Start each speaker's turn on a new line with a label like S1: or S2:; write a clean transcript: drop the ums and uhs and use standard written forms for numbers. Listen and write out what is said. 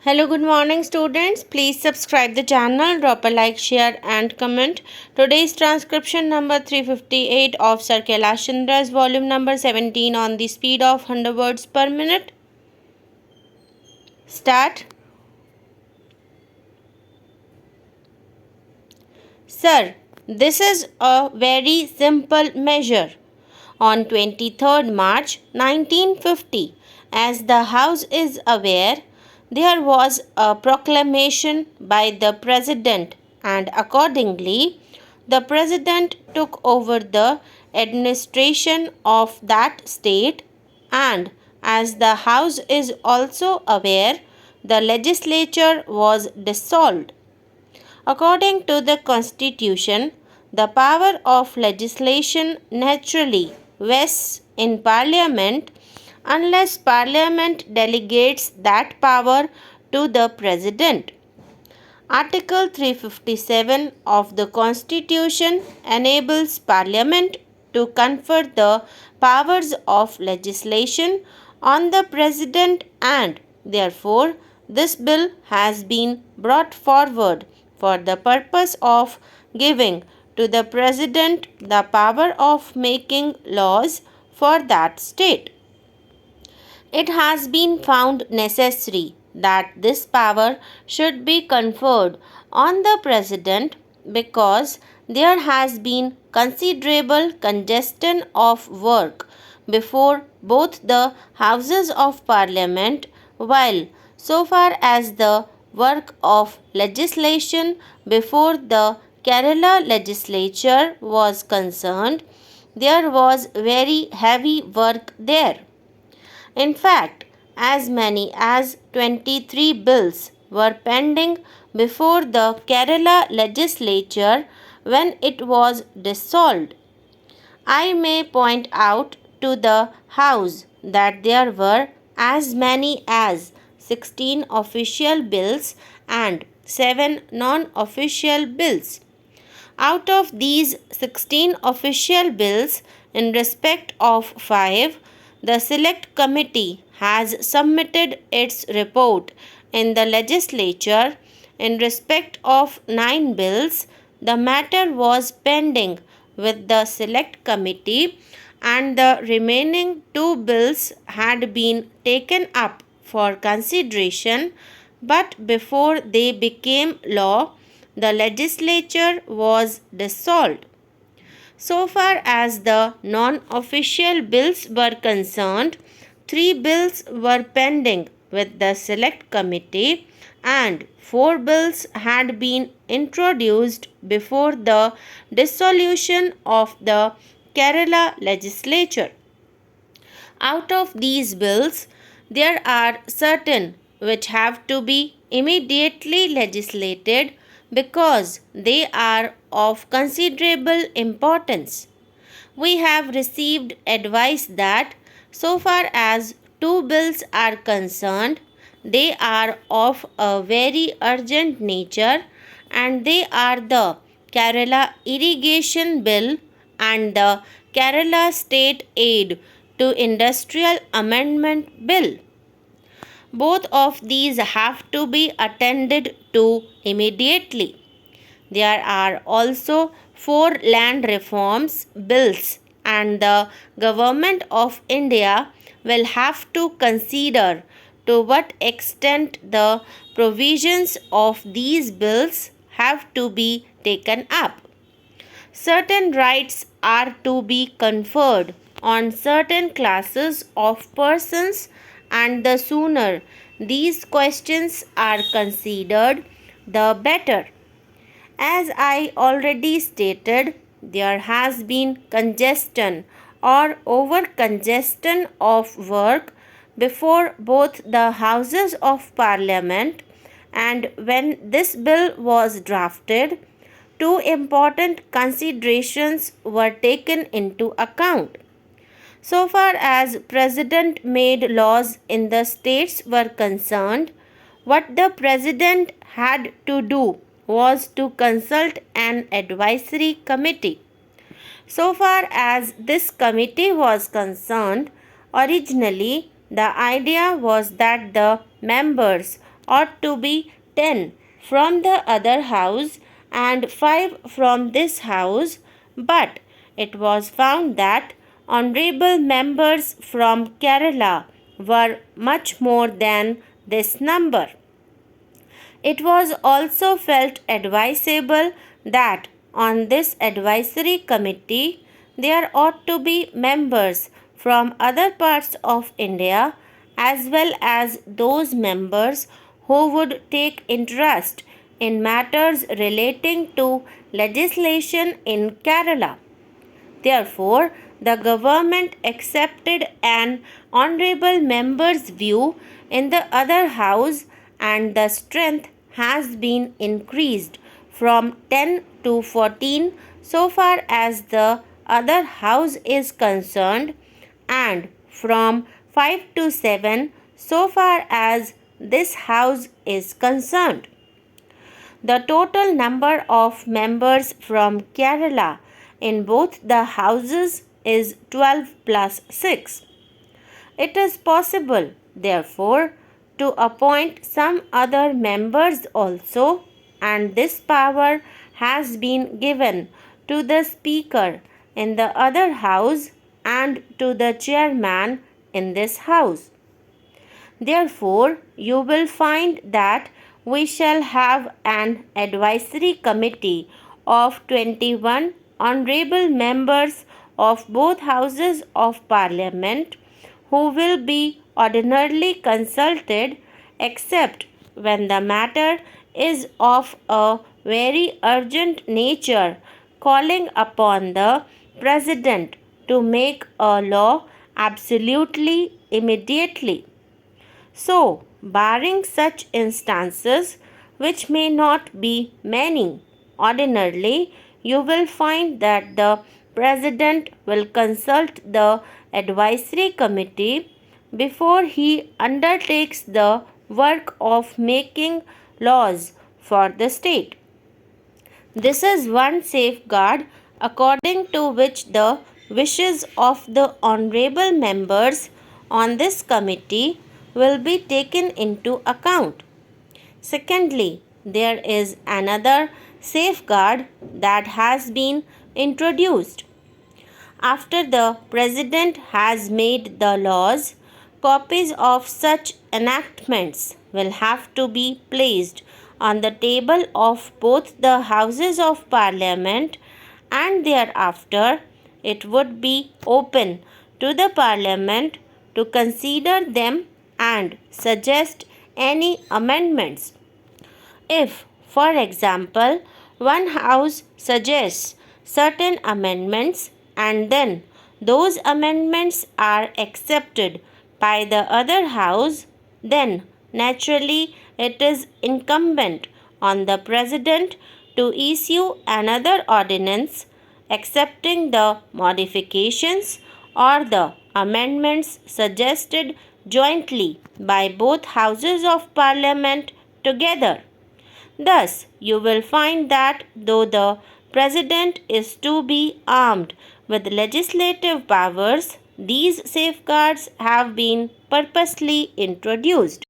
S1: Hello, good morning students. Please subscribe the channel, drop a like, share and comment. Today's transcription number 358 of Sir Kailash Chandra's volume number 17 on the speed of 100 words per minute. Start. Sir, this is a very simple measure. On 23rd March 1950, as the House is aware, there was a proclamation by the President, and accordingly, the President took over the administration of that state, and as the House is also aware, the legislature was dissolved. According to the Constitution, the power of legislation naturally vests in Parliament unless Parliament delegates that power to the President. Article 357 of the Constitution enables Parliament to confer the powers of legislation on the President, and therefore this bill has been brought forward for the purpose of giving to the President the power of making laws for that state. It has been found necessary that this power should be conferred on the President because there has been considerable congestion of work before both the Houses of Parliament, while so far as the work of legislation before the Kerala legislature was concerned, there was very heavy work there. In fact, as many as 23 bills were pending before the Kerala legislature when it was dissolved. I may point out to the House that there were as many as 16 official bills and 7 non-official bills. Out of these 16 official bills, in respect of 5, the Select Committee has submitted its report in the legislature. In respect of 9 bills, the matter was pending with the Select Committee, and the remaining 2 bills had been taken up for consideration, but before they became law, the legislature was dissolved. So far as the non-official bills were concerned, 3 bills were pending with the Select Committee and 4 bills had been introduced before the dissolution of the Kerala legislature. Out of these bills, there are certain which have to be immediately legislated because they are of considerable importance. We have received advice that so far as 2 bills are concerned, they are of a very urgent nature, and they are the Kerala Irrigation Bill and the Kerala State Aid to Industrial Amendment Bill. Both of these have to be attended to immediately. There are also 4 land reforms bills, and the Government of India will have to consider to what extent the provisions of these bills have to be taken up. Certain rights are to be conferred on certain classes of persons, and the sooner these questions are considered, the better. As I already stated, there has been congestion or over-congestion of work before both the Houses of Parliament, and when this bill was drafted, 2 important considerations were taken into account. So far as President made laws in the states were concerned, what the President had to do was to consult an advisory committee. So far as this committee was concerned, originally the idea was that the members ought to be 10 from the other house and 5 from this house, but it was found that honorable members from Kerala were much more than this number. It was also felt advisable that on this advisory committee there ought to be members from other parts of India as well as those members who would take interest in matters relating to legislation in Kerala. Therefore, the government accepted an honorable member's view in the other house, and the strength has been increased from 10 to 14 so far as the other house is concerned, and from 5 to 7 so far as this house is concerned. The total number of members from Kerala in both the houses is 12 plus 6. It is possible, therefore, to appoint some other members also, and this power has been given to the Speaker in the other house and to the chairman in this house. Therefore, you will find that we shall have an advisory committee of 21 honorable members of both houses of parliament who will be ordinarily consulted except when the matter is of a very urgent nature, calling upon the president to make a law absolutely immediately. So, barring such instances, which may not be many, ordinarily you will find that the President will consult the advisory committee before he undertakes the work of making laws for the state. This is one safeguard according to which the wishes of the honorable members on this committee will be taken into account. Secondly, there is another safeguard that has been introduced. After the President has made the laws, copies of such enactments will have to be placed on the table of both the Houses of Parliament, and thereafter it would be open to the Parliament to consider them and suggest any amendments. If, for example, one house suggests certain amendments and then those amendments are accepted by the other house, then naturally it is incumbent on the President to issue another ordinance accepting the modifications or the amendments suggested jointly by both houses of parliament together. Thus, you will find that though the President is to be armed with legislative powers, these safeguards have been purposely introduced.